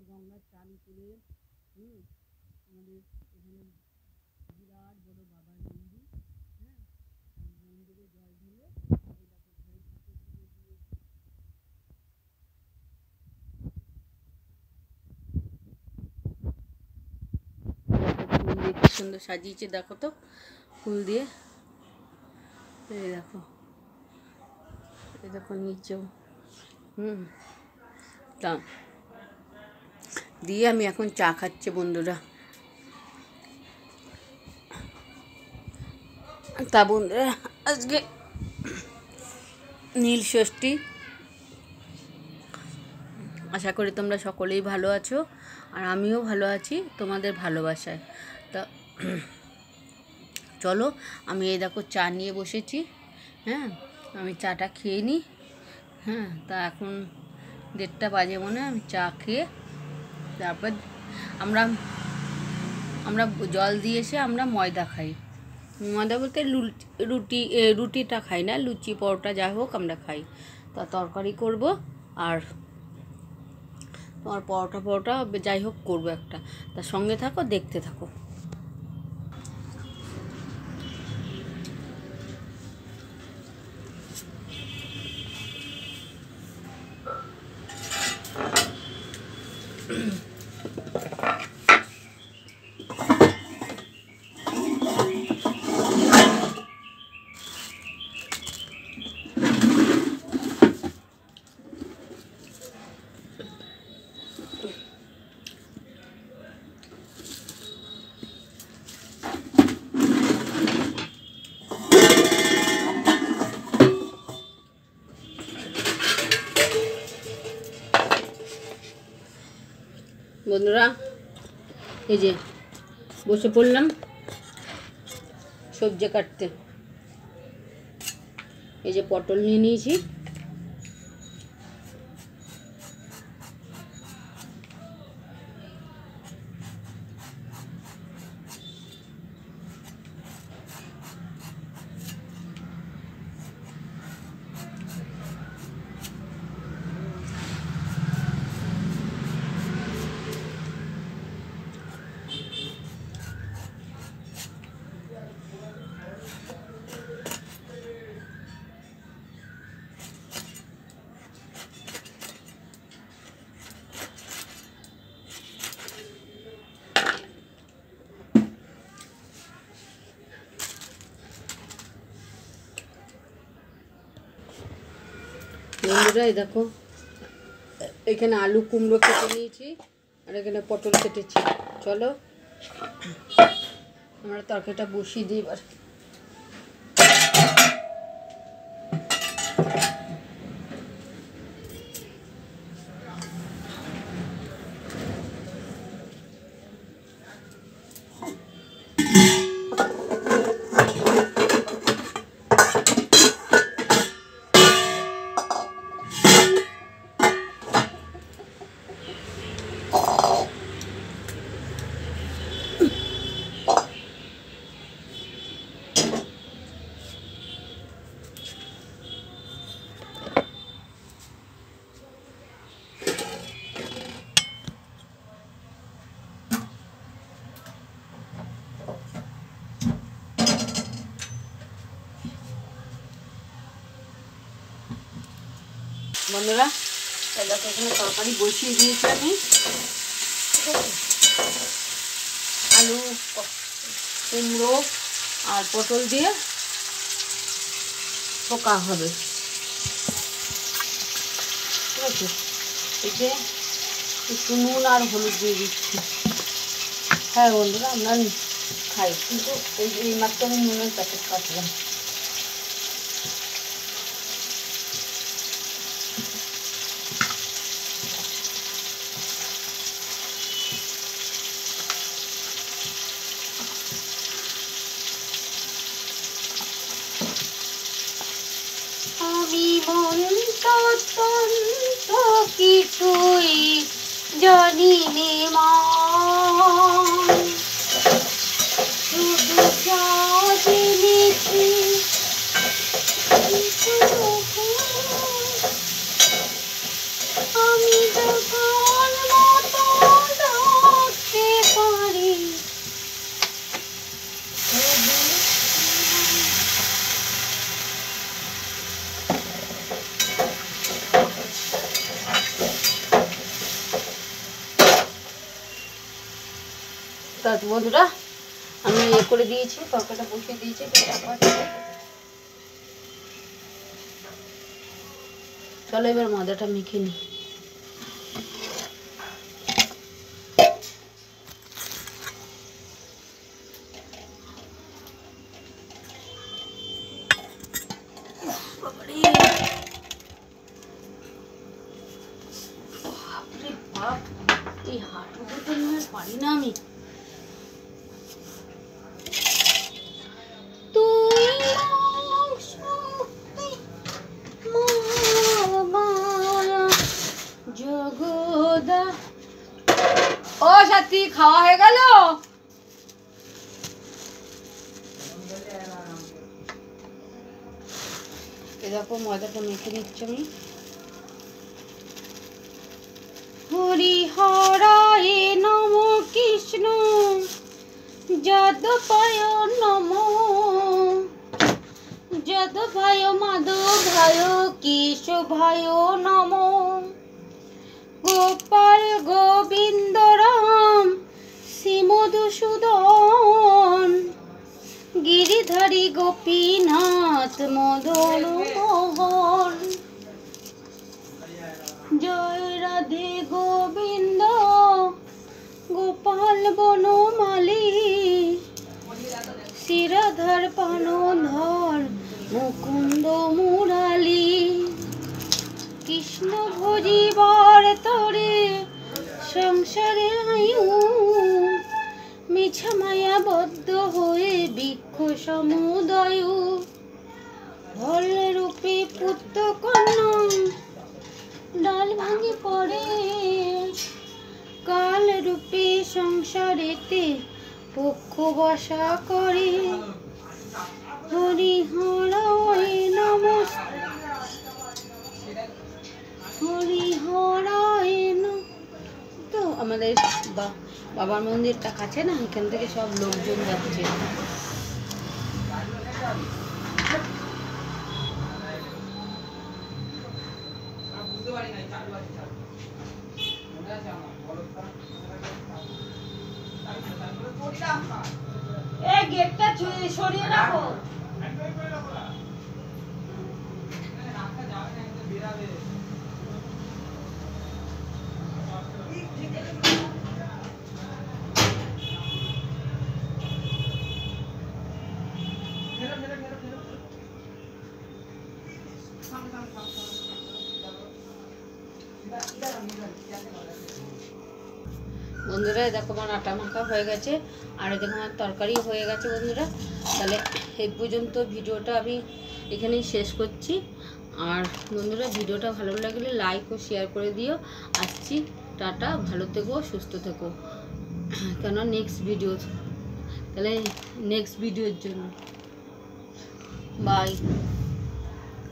গঙ্গার চান করে আমাদের এখানে বিরাট বড় বাবার মন্দির, হ্যাঁ, মন্দিরে জল ঢেলে ঘরে ঠাকুর পুজো দিয়েছি। মন্দির কি সুন্দর সাজিয়েছে দেখো তো, ফুল দিয়ে। এই দেখো, এই দেখো নিচেও তা দিয়ে আমি এখন চা খাচ্ছি বন্ধুরা। তা বন্ধুরা, আজকে নীল ষষ্ঠী, আশা করি তোমরা সকলেই ভালো আছো, আর আমিও ভালো আছি তোমাদের ভালোবাসায়। তা চলো, আমি এই দেখো চা নিয়ে বসেছি, হ্যাঁ, আমি চাটা খেয়ে নিই। হ্যাঁ, তা এখন 1:30 বাজে মনে হয়। আমি চা খেয়ে তারপর আমরা আমরা জল দিয়ে এসে আমরা ময়দা খাই। ময়দা বলতে রুটিটা খাই না, লুচি পরোটা যাই হোক আমরা খাই। তা তরকারি করব, আর তোমার পরোটা যাই হোক করবো একটা। তার সঙ্গে থাকো, দেখতে থাকো। বন্ধুরা, এই যে বসে পড়লাম সবজি কাটতে। এই যে পটল নিয়ে নিয়েছি, বন্ধুরা এই দেখো, এখানে আলু কুমড়ো কেটে নিয়েছি, আর এখানে পটল কেটেছি। চলো আমরা তরকারিটা বসিয়ে দিই এবার। বন্ধুরা দেখো, এখানে তরকারি বসিয়ে দিয়েছি আমি। আলু কুমড়ো আর পটল দিয়ে পোকা হবে, ঠিক আছে। এতে একটু নুন আর হলুদ দিয়ে দিচ্ছি। হ্যাঁ বন্ধুরা, আমরা খাই, কিন্তু এই মাত্র আমি নুনের প্যাকেট কাটলাম। আমি মন্ত কিছুই জানি নে মা, শুধু যা জেনেছি আমি যখন মতো তা বন্ধুরা আমি করে দিয়েছি, তরকারিটা বসিয়ে দিয়েছি। চলো এবার ময়দাটা মেখে নিই। এই হাঁটু দুটো নিয়ে পারি না আমি। ও সাথী খাওয়া হয়ে গেল? দেখো ময়দাটা মেখে নিচ্ছি আমি। হরিহরায় নম কৃষ্ণ যাদবায় নম, যাদবায় মাধবায় কেশবায় নম, গোপাল গোবিন্দ রাম শ্রীমধুসূদন, গিরিধারী গোপীনাথ মদন মোহন, জয় রাধে গোবিন্দ গোপাল বনমালী, শিরাধার পানধর মুকুন্দ মুরালী, কৃষ্ণ ভজিবার তরে সংসারে আয়ু, মিছা মায়াবদ্ধ হয়ে বৃক্ষ সমুদয়, ফল রূপে পুত্র কন্যা ডাল ভাঙি পড়ে, কাল রূপে সংসারেতে পক্ষ বসা করে, হরিহরায় নম, হরিহরায় নম। তো আমাদের বাবার মন্দিরটা কাছে না, এখান থেকে সব লোকজন যাচ্ছে। এই গেটটা সরিয়ে রাখো। বন্ধুরা দেখো আমার আটা মাখা হয়ে গেছে, আর দেখো আমার তরকারি হয়ে গেছে। বন্ধুরা তাহলে এই পর্যন্ত ভিডিওটা আমি এখানেই শেষ করছি। আর বন্ধুরা ভিডিওটা ভালো লাগলে লাইক ও শেয়ার করে দিও। আসছি, টাটা, ভালো থেকো, সুস্থ থেকো। কেন নেক্সট ভিডিও, তাহলে নেক্সট ভিডিওর জন্য বাই।